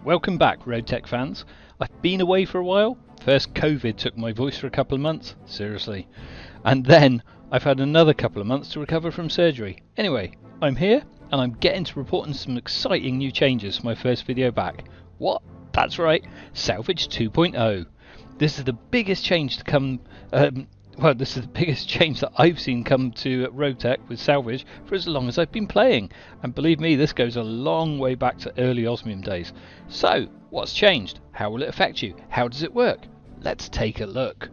Welcome back, RogueTech fans. I've been away for a while. First COVID took my voice for a couple of months, seriously. And then I've had another couple of months to recover from surgery. Anyway, I'm here and I'm getting to reporting some exciting new changes for my first video back. What? That's right, Salvage 2.0. This is the biggest change to come this is the biggest change that I've seen come to RogueTech with Salvage for as long as I've been playing. And believe me, this goes a long way back to early Osmium days. So, what's changed? How will it affect you? How does it work? Let's take a look.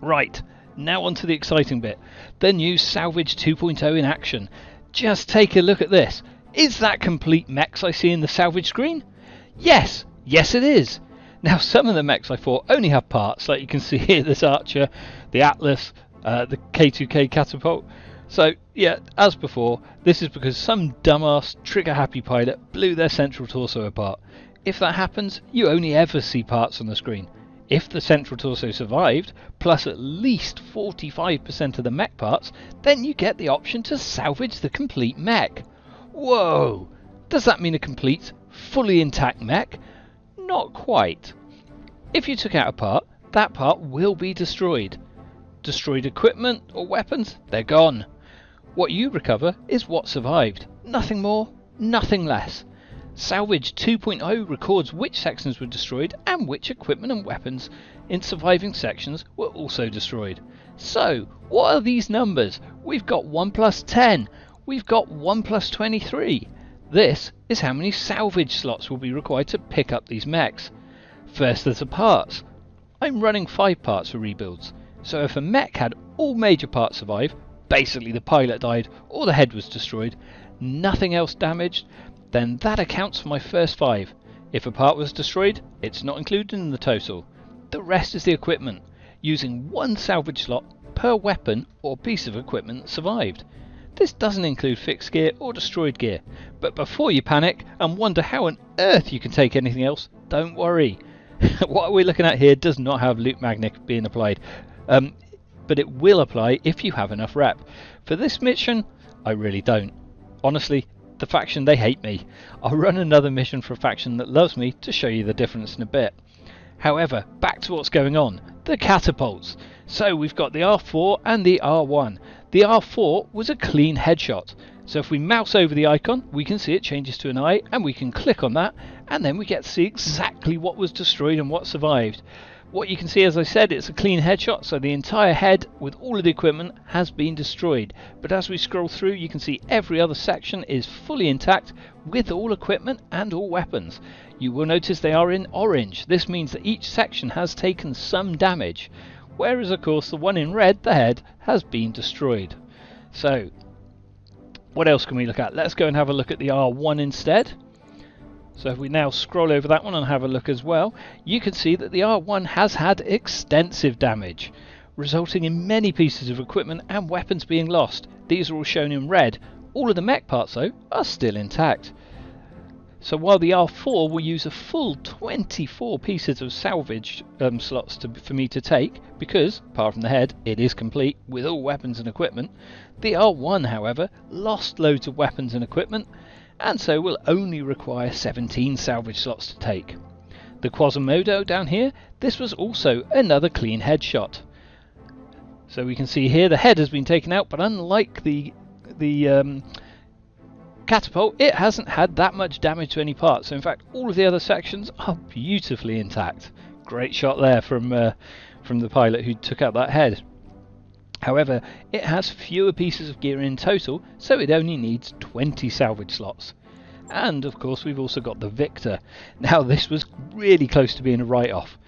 Right, now on to the exciting bit. The new Salvage 2.0 in action. Just take a look at this. Is that complete mechs I see in the Salvage screen? Yes, yes it is. Now some of the mechs I thought only have parts, like you can see here, this Archer, the Atlas, the K2K catapult. So yeah, as before, this is because some dumbass trigger happy pilot blew their central torso apart. If that happens, you only ever see parts on the screen. If the central torso survived, plus at least 45% of the mech parts, then you get the option to salvage the complete mech. Whoa! Does that mean a complete, fully intact mech? Not quite. If you took out a part, that part will be destroyed. Destroyed equipment or weapons, they're gone. What you recover is what survived. Nothing more, nothing less. Salvage 2.0 records which sections were destroyed and which equipment and weapons in surviving sections were also destroyed. So, what are these numbers? We've got 1 plus 10. We've got 1 plus 23. This is how many salvage slots will be required to pick up these mechs. First there's the parts. I'm running 5 parts for rebuilds, so if a mech had all major parts survive, basically the pilot died or the head was destroyed, nothing else damaged, then that accounts for my first 5. If a part was destroyed, it's not included in the total. The rest is the equipment, using 1 salvage slot per weapon or piece of equipment that survived. This doesn't include fixed gear or destroyed gear, but before you panic and wonder how on earth you can take anything else, don't worry. What we're looking at here does not have loot magnet being applied, but it will apply if you have enough rep. For this mission, I really don't. Honestly, the faction, they hate me. I'll run another mission for a faction that loves me to show you the difference in a bit. However, back to what's going on. The catapults. So we've got the R4 and the R1. The R4 was a clean headshot. So if we mouse over the icon, we can see it changes to an eye, and we can click on that, and then we get to see exactly what was destroyed and what survived. What you can see, as I said, it's a clean headshot, so the entire head with all of the equipment has been destroyed. But as we scroll through, you can see every other section is fully intact with all equipment and all weapons. You will notice they are in orange. This means that each section has taken some damage, whereas of course the one in red, the head, has been destroyed. So what else can we look at? Let's go and have a look at the R1 instead. So if we now scroll over that one and have a look as well, you can see that the R1 has had extensive damage, resulting in many pieces of equipment and weapons being lost. These are all shown in red. All of the mech parts though are still intact. So while the R4 will use a full 24 pieces of salvage slots for me to take, because, apart from the head, it is complete with all weapons and equipment, the R1, however, lost loads of weapons and equipment, and so will only require 17 salvage slots to take. The Quasimodo down here, this was also another clean headshot. So we can see here the head has been taken out, but unlike the catapult, it hasn't had that much damage to any parts. So in fact, all of the other sections are beautifully intact. Great shot there from the pilot who took out that head. However, it has fewer pieces of gear in total, so it only needs 20 salvage slots. And of course, we've also got the Victor. Now, this was really close to being a write-off.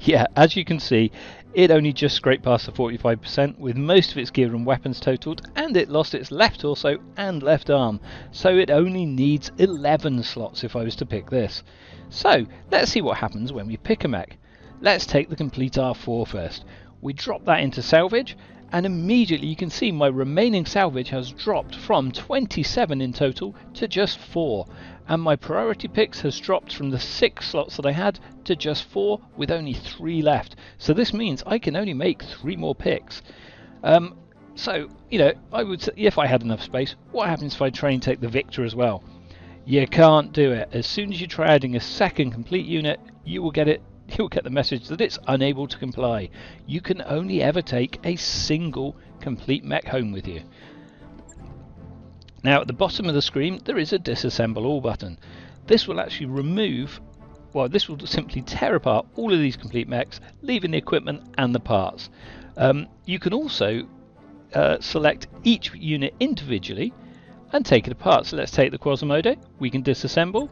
Yeah, as you can see, it only just scraped past the 45% with most of its gear and weapons totaled, and it lost its left torso and left arm, so it only needs 11 slots if I was to pick this. So let's see what happens when we pick a mech. Let's take the complete R4 first. We drop that into salvage, and immediately you can see my remaining salvage has dropped from 27 in total to just 4, and my priority picks has dropped from the 6 slots that I had to just 4 with only 3 left. So this means I can only make 3 more picks. So, you know, I would say if I had enough space, what happens if I try and take the Victor as well? You can't do it. As soon as you try adding a second complete unit, you will get the message that it's unable to comply. You can only ever take a single complete mech home with you. Now at the bottom of the screen there is a disassemble all button. This will actually remove, well, this will simply tear apart all of these complete mechs, leaving the equipment and the parts. You can also select each unit individually and take it apart. So let's take the Quasimodo, we can disassemble,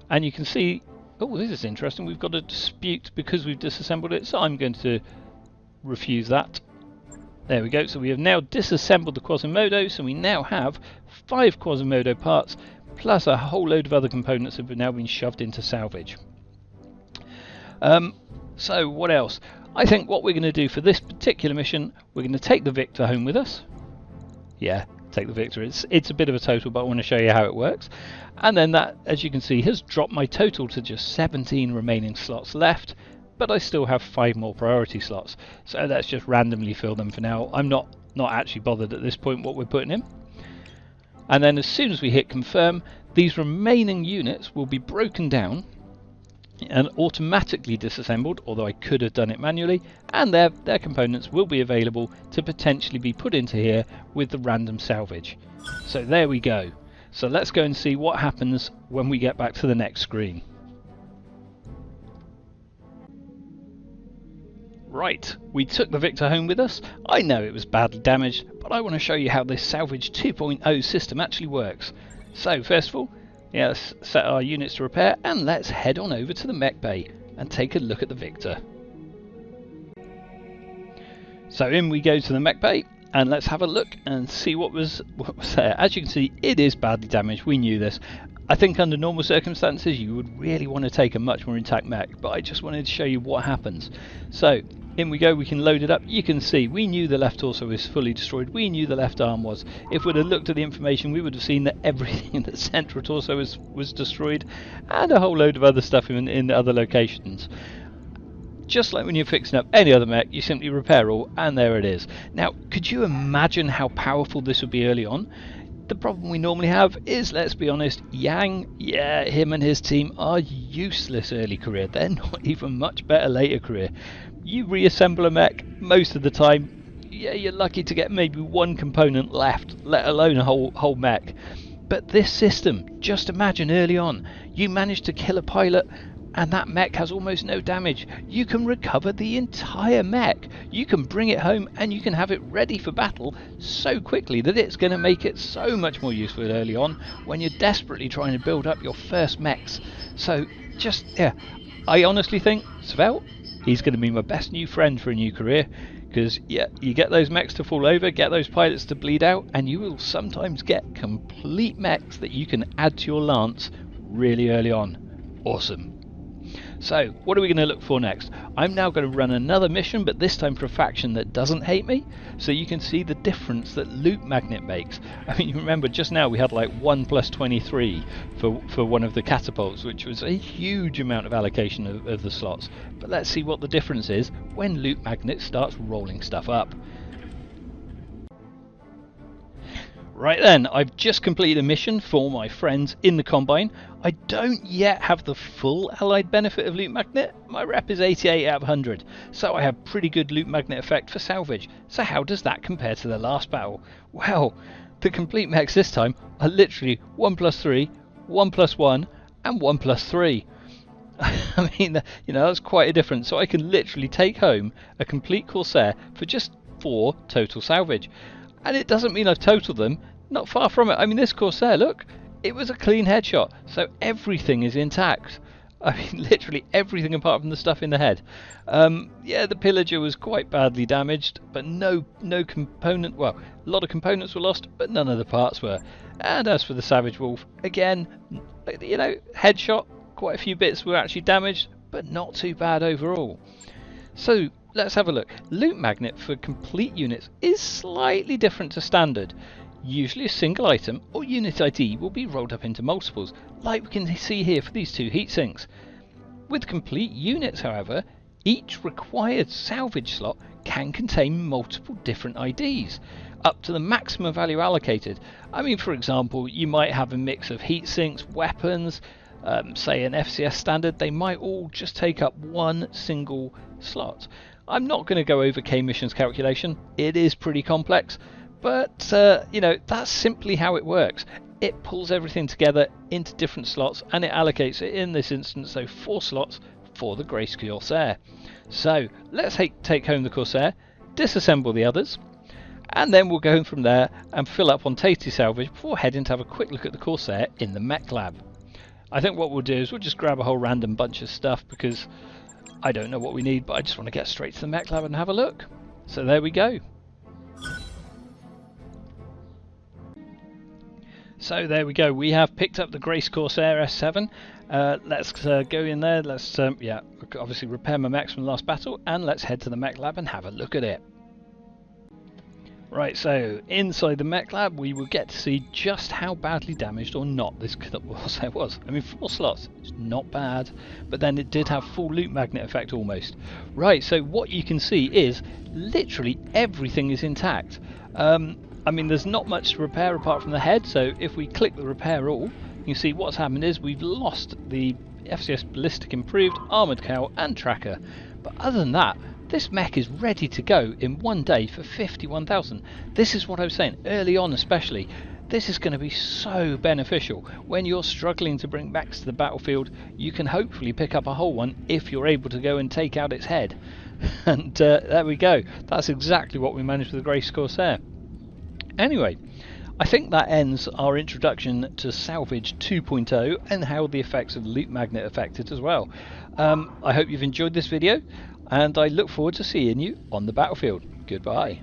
and you can see, oh, this is interesting, we've got a dispute because we've disassembled it, so I'm going to refuse that. There we go, so we have now disassembled the Quasimodo, so we now have 5 Quasimodo parts, plus a whole load of other components that have now been shoved into salvage. So what else? I think what we're going to do for this particular mission, we're going to take the Victor home with us. Yeah, take the Victor. It's a bit of a total, but I want to show you how it works. And then that, as you can see, has dropped my total to just 17 remaining slots left, but I still have 5 more priority slots. So let's just randomly fill them for now. I'm not actually bothered at this point what we're putting in. And then as soon as we hit confirm, these remaining units will be broken down and automatically disassembled, although I could have done it manually, and their components will be available to potentially be put into here with the random salvage. So there we go. So let's go and see what happens when we get back to the next screen. Right, we took the Victor home with us. I know it was badly damaged, but I want to show you how this Salvage 2.0 system actually works. So first of all, yeah, let's set our units to repair, and let's head on over to the mech bay and take a look at the Victor. So in we go to the mech bay, and let's have a look and see what was there. As you can see, it is badly damaged. We knew this. I think under normal circumstances you would really want to take a much more intact mech, but I just wanted to show you what happens. So in we go, we can load it up. You can see we knew the left torso was fully destroyed, we knew the left arm was. If we'd have looked at the information, we would have seen that everything in the central torso was destroyed, and a whole load of other stuff in other locations. Just like when you're fixing up any other mech, you simply repair all, and there it is. Now, could you imagine how powerful this would be early on? The problem we normally have is, let's be honest, Yang, yeah, him and his team are useless early career. They're not even much better later career. You reassemble a mech, most of the time, yeah, you're lucky to get maybe one component left, let alone a whole mech. But this system, just imagine early on, you manage to kill a pilot, and that mech has almost no damage. You can recover the entire mech. You can bring it home and you can have it ready for battle so quickly that it's going to make it so much more useful early on when you're desperately trying to build up your first mechs. So just, yeah, I honestly think Svelte, he's going to be my best new friend for a new career, because yeah, you get those mechs to fall over, get those pilots to bleed out, and you will sometimes get complete mechs that you can add to your lance really early on. Awesome. So, what are we going to look for next? I'm now going to run another mission, but this time for a faction that doesn't hate me, so you can see the difference that Loot Magnet makes. I mean, you remember just now we had like 1 + 23 for one of the catapults, which was a huge amount of allocation of the slots. But let's see what the difference is when Loot Magnet starts rolling stuff up. Right then, I've just completed a mission for my friends in the Combine. I don't yet have the full allied benefit of Loot Magnet. My rep is 88 out of 100, so I have pretty good Loot Magnet effect for salvage. So how does that compare to the last battle? Well, the complete mechs this time are literally 1 + 3, 1 + 1, and 1 + 3. I mean, you know, that's quite a difference. So I can literally take home a complete Corsair for just 4 total salvage. And it doesn't mean I've totaled them, not far from it. I mean, this Corsair, look, it was a clean headshot, so everything is intact. I mean, literally everything apart from the stuff in the head. Yeah, the Pillager was quite badly damaged, but no component, well, a lot of components were lost, but none of the parts were. And as for the Savage Wolf, again, you know, headshot, quite a few bits were actually damaged, but not too bad overall. So, let's have a look. Loot Magnet for complete units is slightly different to standard. Usually a single item or unit ID will be rolled up into multiples, like we can see here for these 2 heat sinks. With complete units, however, Each required salvage slot can contain multiple different IDs, up to the maximum value allocated. I mean, for example, you might have a mix of heat sinks, weapons, say an FCS standard. They might all just take up one single slot. I'm not going to go over K-Mission's calculation. It is pretty complex, but you know, that's simply how it works. It pulls everything together into different slots and it allocates it, in this instance, so 4 slots for the Grace Corsair. So let's take home the Corsair, disassemble the others, and then we'll go from there and fill up on tasty salvage before heading to have a quick look at the Corsair in the mech lab. I think what we'll do is we'll just grab a whole random bunch of stuff because I don't know what we need, but I just want to get straight to the mech lab and have a look. So there we go. So there we go, we have picked up the Grace Corsair S7. Let's go in there, let's yeah, obviously repair my mechs from the last battle, and let's head to the mech lab and have a look at it. Right, so inside the mech lab we will get to see just how badly damaged or not this Corsair was. I mean, 4 slots, it's not bad, but then it did have full loop magnet effect almost. Right, so what you can see is literally everything is intact. I mean, there's not much to repair apart from the head, so if we click the repair all, you can see what's happened is we've lost the FCS Ballistic Improved, Armoured Cowl and Tracker. But other than that, this mech is ready to go in one day for 51,000. This is what I was saying, early on especially. This is going to be so beneficial. When you're struggling to bring mechs to the battlefield, you can hopefully pick up a whole one if you're able to go and take out its head. And there we go. That's exactly what we managed with the Grace Corsair. Anyway, I think that ends our introduction to Salvage 2.0 and how the effects of loop magnet affected as well. I hope you've enjoyed this video, and I look forward to seeing you on the battlefield. Goodbye.